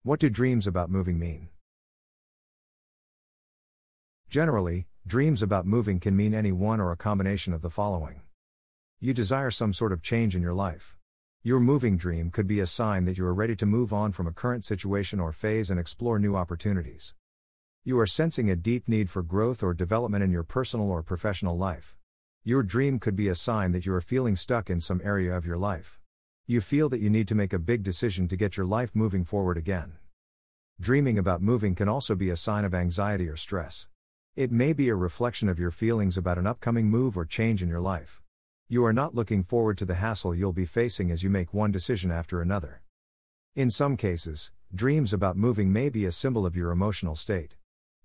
What do dreams about moving mean? Generally, dreams about moving can mean any one or a combination of the following. You desire some sort of change in your life. Your moving dream could be a sign that you are ready to move on from a current situation or phase and explore new opportunities. You are sensing a deep need for growth or development in your personal or professional life. Your dream could be a sign that you are feeling stuck in some area of your life. You feel that you need to make a big decision to get your life moving forward again. Dreaming about moving can also be a sign of anxiety or stress. It may be a reflection of your feelings about an upcoming move or change in your life. You are not looking forward to the hassle you'll be facing as you make one decision after another. In some cases, dreams about moving may be a symbol of your emotional state.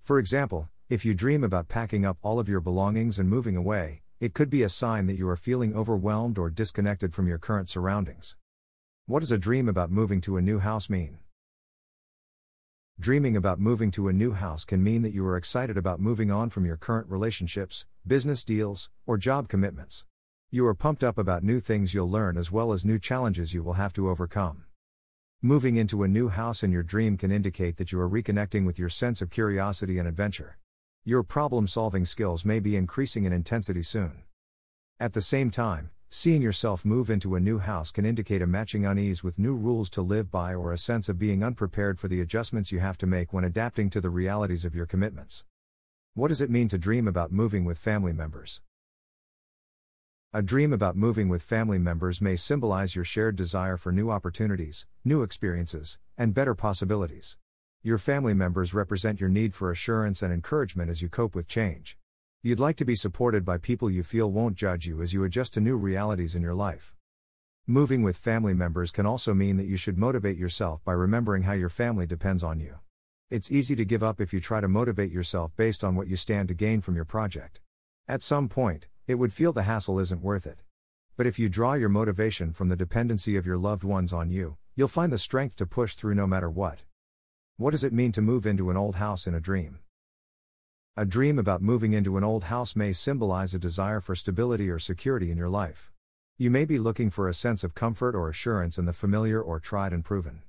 For example, if you dream about packing up all of your belongings and moving away, it could be a sign that you are feeling overwhelmed or disconnected from your current surroundings. What does a dream about moving to a new house mean? Dreaming about moving to a new house can mean that you are excited about moving on from your current relationships, business deals, or job commitments. You are pumped up about new things you'll learn as well as new challenges you will have to overcome. Moving into a new house in your dream can indicate that you are reconnecting with your sense of curiosity and adventure. Your problem-solving skills may be increasing in intensity soon. At the same time, seeing yourself move into a new house can indicate a matching unease with new rules to live by or a sense of being unprepared for the adjustments you have to make when adapting to the realities of your commitments. What does it mean to dream about moving with family members? A dream about moving with family members may symbolize your shared desire for new opportunities, new experiences, and better possibilities. Your family members represent your need for assurance and encouragement as you cope with change. You'd like to be supported by people you feel won't judge you as you adjust to new realities in your life. Moving with family members can also mean that you should motivate yourself by remembering how your family depends on you. It's easy to give up if you try to motivate yourself based on what you stand to gain from your project. At some point, it would feel the hassle isn't worth it. But if you draw your motivation from the dependency of your loved ones on you, you'll find the strength to push through no matter what. What does it mean to move into an old house in a dream? A dream about moving into an old house may symbolize a desire for stability or security in your life. You may be looking for a sense of comfort or assurance in the familiar or tried and proven.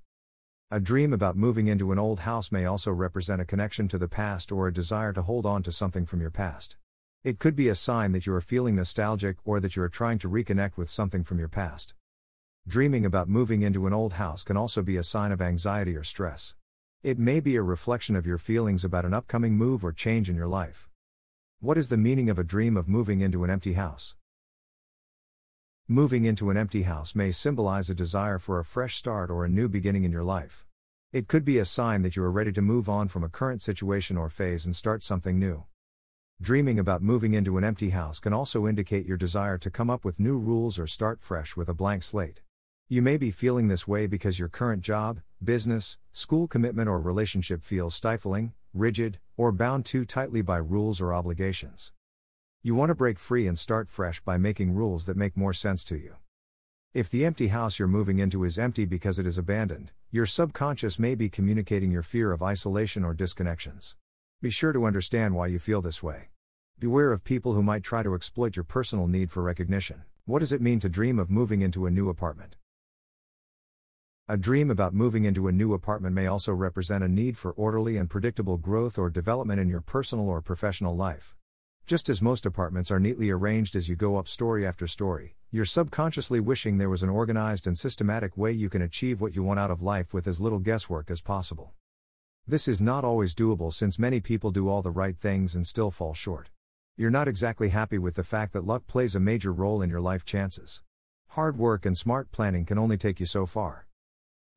A dream about moving into an old house may also represent a connection to the past or a desire to hold on to something from your past. It could be a sign that you are feeling nostalgic or that you are trying to reconnect with something from your past. Dreaming about moving into an old house can also be a sign of anxiety or stress. It may be a reflection of your feelings about an upcoming move or change in your life. What is the meaning of a dream of moving into an empty house? Moving into an empty house may symbolize a desire for a fresh start or a new beginning in your life. It could be a sign that you are ready to move on from a current situation or phase and start something new. Dreaming about moving into an empty house can also indicate your desire to come up with new rules or start fresh with a blank slate. You may be feeling this way because your current job, business, school commitment or relationship feels stifling, rigid, or bound too tightly by rules or obligations. You want to break free and start fresh by making rules that make more sense to you. If the empty house you're moving into is empty because it is abandoned, your subconscious may be communicating your fear of isolation or disconnections. Be sure to understand why you feel this way. Beware of people who might try to exploit your personal need for recognition. What does it mean to dream of moving into a new apartment? A dream about moving into a new apartment may also represent a need for orderly and predictable growth or development in your personal or professional life. Just as most apartments are neatly arranged as you go up story after story, you're subconsciously wishing there was an organized and systematic way you can achieve what you want out of life with as little guesswork as possible. This is not always doable since many people do all the right things and still fall short. You're not exactly happy with the fact that luck plays a major role in your life chances. Hard work and smart planning can only take you so far.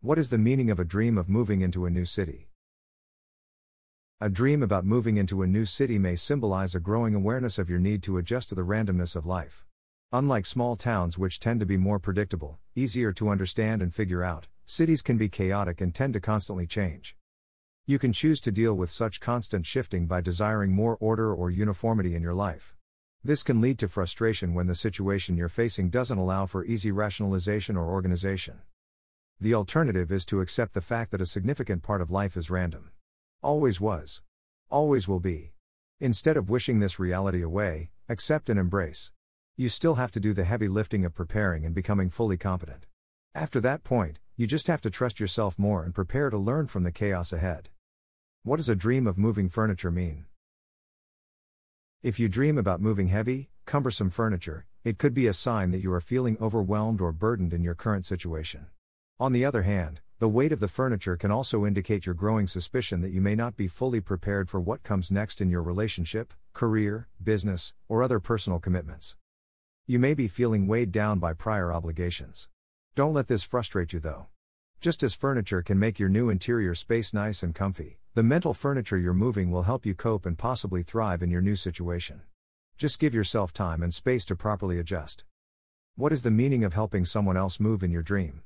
What is the meaning of a dream of moving into a new city? A dream about moving into a new city may symbolize a growing awareness of your need to adjust to the randomness of life. Unlike small towns which tend to be more predictable, easier to understand and figure out, cities can be chaotic and tend to constantly change. You can choose to deal with such constant shifting by desiring more order or uniformity in your life. This can lead to frustration when the situation you're facing doesn't allow for easy rationalization or organization. The alternative is to accept the fact that a significant part of life is random. Always was. Always will be. Instead of wishing this reality away, accept and embrace. You still have to do the heavy lifting of preparing and becoming fully competent. After that point, You just have to trust yourself more and prepare to learn from the chaos ahead. What does a dream of moving furniture mean? If you dream about moving heavy, cumbersome furniture, it could be a sign that you are feeling overwhelmed or burdened in your current situation. On the other hand, the weight of the furniture can also indicate your growing suspicion that you may not be fully prepared for what comes next in your relationship, career, business, or other personal commitments. You may be feeling weighed down by prior obligations. Don't let this frustrate you though. Just as furniture can make your new interior space nice and comfy, the mental furniture you're moving will help you cope and possibly thrive in your new situation. Just give yourself time and space to properly adjust. What is the meaning of helping someone else move in your dream?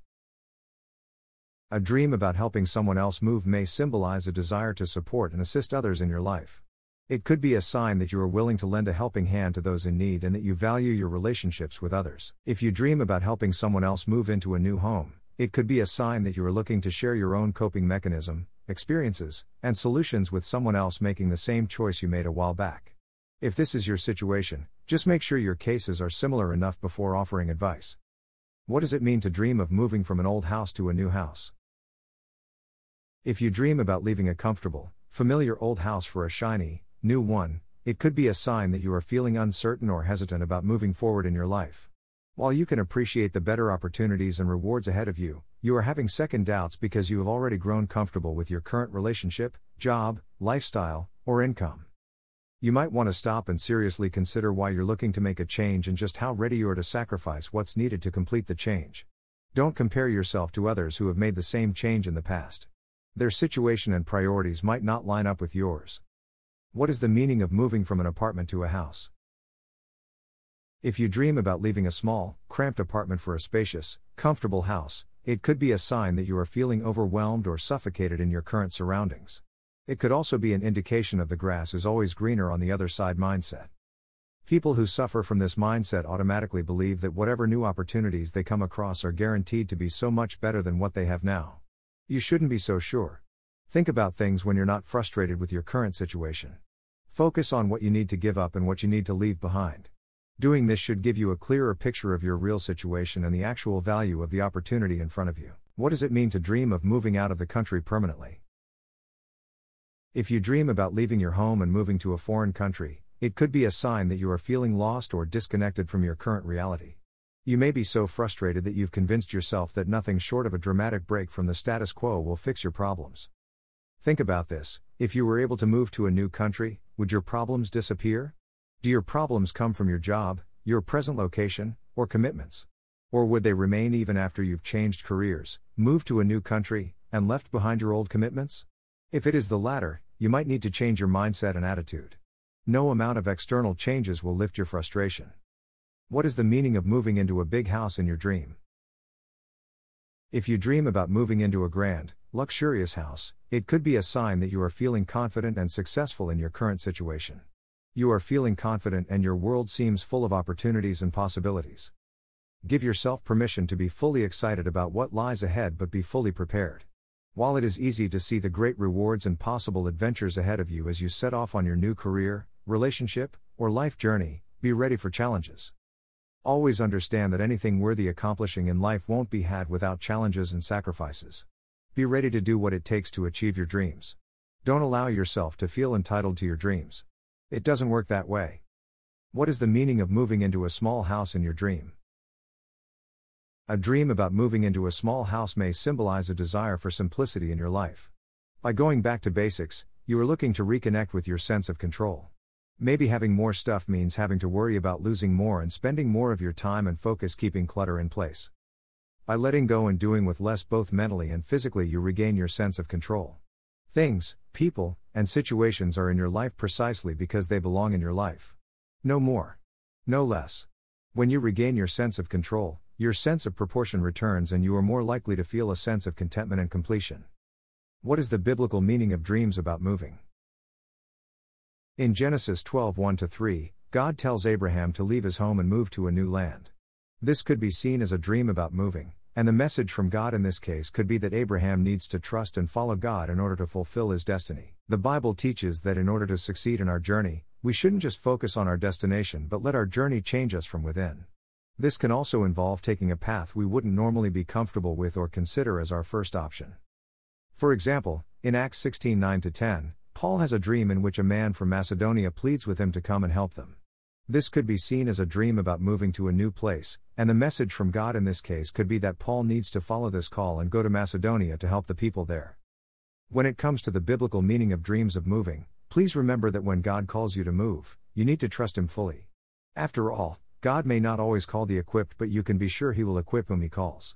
A dream about helping someone else move may symbolize a desire to support and assist others in your life. It could be a sign that you are willing to lend a helping hand to those in need and that you value your relationships with others. If you dream about helping someone else move into a new home, it could be a sign that you are looking to share your own coping mechanism, experiences, and solutions with someone else making the same choice you made a while back. If this is your situation, just make sure your cases are similar enough before offering advice. What does it mean to dream of moving from an old house to a new house? If you dream about leaving a comfortable, familiar old house for a shiny, new one, it could be a sign that you are feeling uncertain or hesitant about moving forward in your life. While you can appreciate the better opportunities and rewards ahead of you, you are having second doubts because you have already grown comfortable with your current relationship, job, lifestyle, or income. You might want to stop and seriously consider why you're looking to make a change and just how ready you are to sacrifice what's needed to complete the change. Don't compare yourself to others who have made the same change in the past. Their situation and priorities might not line up with yours. What is the meaning of moving from an apartment to a house? If you dream about leaving a small, cramped apartment for a spacious, comfortable house, it could be a sign that you are feeling overwhelmed or suffocated in your current surroundings. It could also be an indication of the grass is always greener on the other side mindset. People who suffer from this mindset automatically believe that whatever new opportunities they come across are guaranteed to be so much better than what they have now. You shouldn't be so sure. Think about things when you're not frustrated with your current situation. Focus on what you need to give up and what you need to leave behind. Doing this should give you a clearer picture of your real situation and the actual value of the opportunity in front of you. What does it mean to dream of moving out of the country permanently? If you dream about leaving your home and moving to a foreign country, it could be a sign that you are feeling lost or disconnected from your current reality. You may be so frustrated that you've convinced yourself that nothing short of a dramatic break from the status quo will fix your problems. Think about this: if you were able to move to a new country, would your problems disappear? Do your problems come from your job, your present location, or commitments? Or would they remain even after you've changed careers, moved to a new country, and left behind your old commitments? If it is the latter, you might need to change your mindset and attitude. No amount of external changes will lift your frustration. What is the meaning of moving into a big house in your dream? If you dream about moving into a grand, luxurious house, it could be a sign that you are feeling confident and successful in your current situation. You are feeling confident and your world seems full of opportunities and possibilities. Give yourself permission to be fully excited about what lies ahead, but be fully prepared. While it is easy to see the great rewards and possible adventures ahead of you as you set off on your new career, relationship, or life journey, be ready for challenges. Always understand that anything worthy accomplishing in life won't be had without challenges and sacrifices. Be ready to do what it takes to achieve your dreams. Don't allow yourself to feel entitled to your dreams. It doesn't work that way. What is the meaning of moving into a small house in your dream? A dream about moving into a small house may symbolize a desire for simplicity in your life. By going back to basics, you are looking to reconnect with your sense of control. Maybe having more stuff means having to worry about losing more and spending more of your time and focus keeping clutter in place. By letting go and doing with less both mentally and physically, you regain your sense of control. Things, people, and situations are in your life precisely because they belong in your life. No more. No less. When you regain your sense of control, your sense of proportion returns and you are more likely to feel a sense of contentment and completion. What is the biblical meaning of dreams about moving? In Genesis 12:1-3, God tells Abraham to leave his home and move to a new land. This could be seen as a dream about moving, and the message from God in this case could be that Abraham needs to trust and follow God in order to fulfill his destiny. The Bible teaches that in order to succeed in our journey, we shouldn't just focus on our destination but let our journey change us from within. This can also involve taking a path we wouldn't normally be comfortable with or consider as our first option. For example, in Acts 16:9-10, Paul has a dream in which a man from Macedonia pleads with him to come and help them. This could be seen as a dream about moving to a new place, and the message from God in this case could be that Paul needs to follow this call and go to Macedonia to help the people there. When it comes to the biblical meaning of dreams of moving, please remember that when God calls you to move, you need to trust Him fully. After all, God may not always call the equipped, but you can be sure He will equip whom He calls.